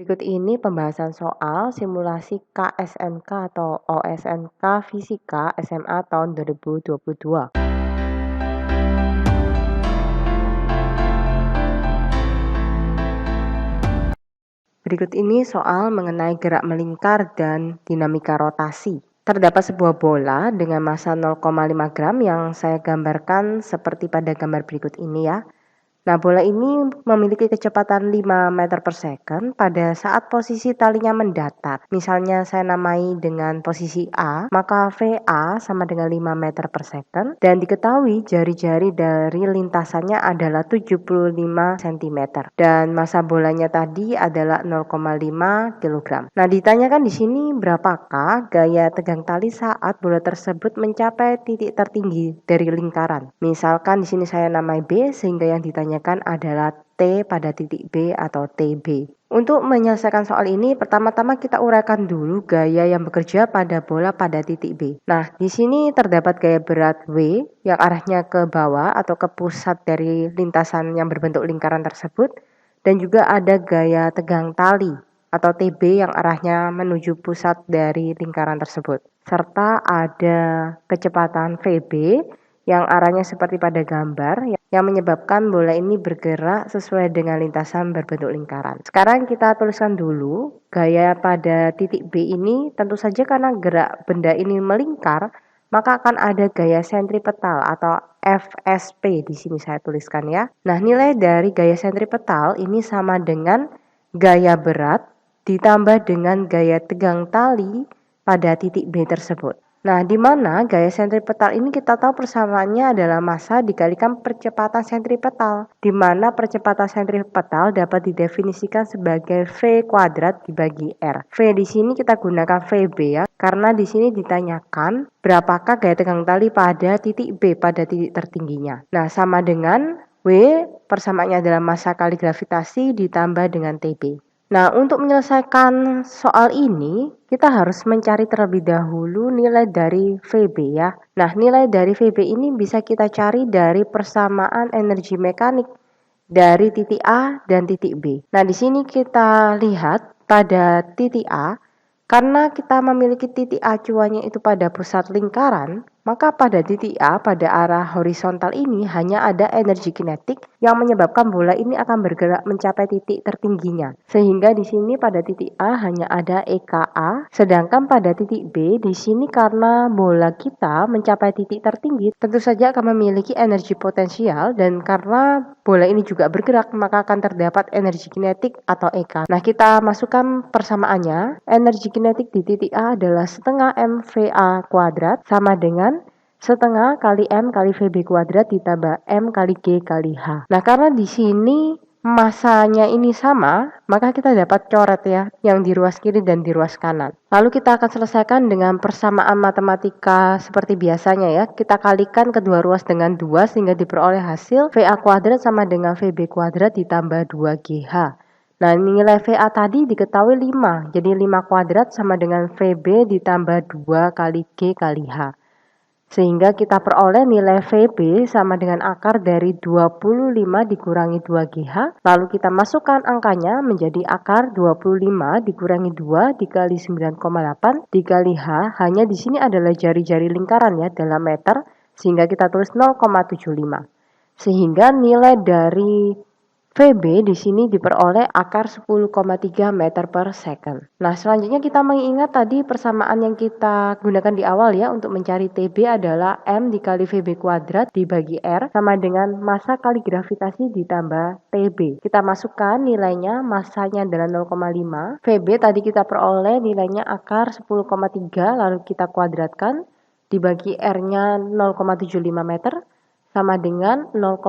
Berikut ini pembahasan soal simulasi KSNK atau OSNK Fisika SMA tahun 2022. Berikut ini soal mengenai gerak melingkar dan dinamika rotasi. Terdapat sebuah bola dengan massa 0,5 gram yang saya gambarkan seperti pada gambar berikut ini ya. Nah, bola ini memiliki kecepatan 5 meter per second pada saat posisi talinya mendatar. Misalnya saya namai dengan posisi A, maka VA sama dengan 5 meter per second dan diketahui jari-jari dari lintasannya adalah 75 cm dan massa bolanya tadi adalah 0,5 kg. Nah, ditanyakan di sini berapakah gaya tegang tali saat bola tersebut mencapai titik tertinggi dari lingkaran. Misalkan di sini saya namai B sehingga yang ditanyakan adalah T pada titik B atau TB. Untuk menyelesaikan soal ini, pertama-tama kita uraikan dulu gaya yang bekerja pada bola pada titik B. Nah, di sini terdapat gaya berat W yang arahnya ke bawah atau ke pusat dari lintasan yang berbentuk lingkaran tersebut, dan juga ada gaya tegang tali atau TB yang arahnya menuju pusat dari lingkaran tersebut. Serta ada kecepatan VB yang arahnya seperti pada gambar yang menyebabkan bola ini bergerak sesuai dengan lintasan berbentuk lingkaran. Sekarang kita tuliskan dulu gaya pada titik B ini. Tentu saja karena gerak benda ini melingkar, maka akan ada gaya sentripetal atau FSP di sini saya tuliskan ya. Nah, nilai dari gaya sentripetal ini sama dengan gaya berat ditambah dengan gaya tegang tali pada titik B tersebut. Nah, di mana gaya sentripetal ini kita tahu persamaannya adalah massa dikalikan percepatan sentripetal, di mana percepatan sentripetal dapat didefinisikan sebagai V kuadrat dibagi R. V di sini kita gunakan VB ya, karena di sini ditanyakan berapakah gaya tegang tali pada titik B pada titik tertingginya. Nah, sama dengan W, persamaannya adalah massa kali gravitasi ditambah dengan TB. Nah, untuk menyelesaikan soal ini, kita harus mencari terlebih dahulu nilai dari VB ya. Nah, nilai dari VB ini bisa kita cari dari persamaan energi mekanik dari titik A dan titik B. Nah, di sini kita lihat pada titik A, karena kita memiliki titik acuannya itu pada pusat lingkaran, maka pada titik A pada arah horizontal ini hanya ada energi kinetik yang menyebabkan bola ini akan bergerak mencapai titik tertingginya. Sehingga di sini pada titik A hanya ada EKA, sedangkan pada titik B di sini karena bola kita mencapai titik tertinggi, tentu saja akan memiliki energi potensial, dan karena bola ini juga bergerak maka akan terdapat energi kinetik atau EK. Nah, kita masukkan persamaannya. Energi kinetik di titik A adalah setengah MVA kuadrat sama dengan setengah kali M kali VB kuadrat ditambah M kali G kali H. Nah, karena di sini masanya ini sama, maka kita dapat coret ya, yang di ruas kiri dan di ruas kanan. Lalu kita akan selesaikan dengan persamaan matematika seperti biasanya ya. Kita kalikan kedua ruas dengan 2 sehingga diperoleh hasil VA kuadrat sama dengan VB kuadrat ditambah 2GH. Nah, nilai VA tadi diketahui 5, jadi 5 kuadrat sama dengan VB ditambah 2 kali G kali H. Sehingga kita peroleh nilai VB sama dengan akar dari 25 dikurangi 2GH. Lalu kita masukkan angkanya menjadi akar 25 dikurangi 2 dikali 9,8 dikali H. Hanya di sini adalah jari-jari lingkaran ya dalam meter, sehingga kita tulis 0,75. Sehingga nilai dari VB di sini diperoleh akar 10,3 meter per second. Nah, selanjutnya kita mengingat tadi persamaan yang kita gunakan di awal ya untuk mencari TB adalah M dikali VB kuadrat dibagi R sama dengan massa kali gravitasi ditambah TB. Kita masukkan nilainya, massanya adalah 0,5. VB tadi kita peroleh nilainya akar 10,3 lalu kita kuadratkan dibagi R-nya 0,75 meter. Sama dengan 0,5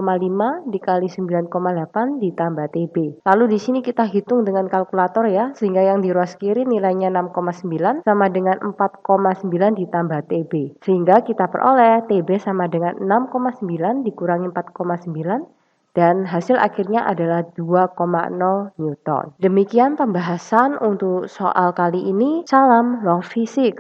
dikali 9,8 ditambah TB. Lalu di sini kita hitung dengan kalkulator ya, sehingga yang di ruas kiri nilainya 6,9 sama dengan 4,9 ditambah TB. Sehingga kita peroleh TB sama dengan 6,9 dikurangi 4,9 dan hasil akhirnya adalah 2,0 Newton. Demikian pembahasan untuk soal kali ini. Salam love fisik.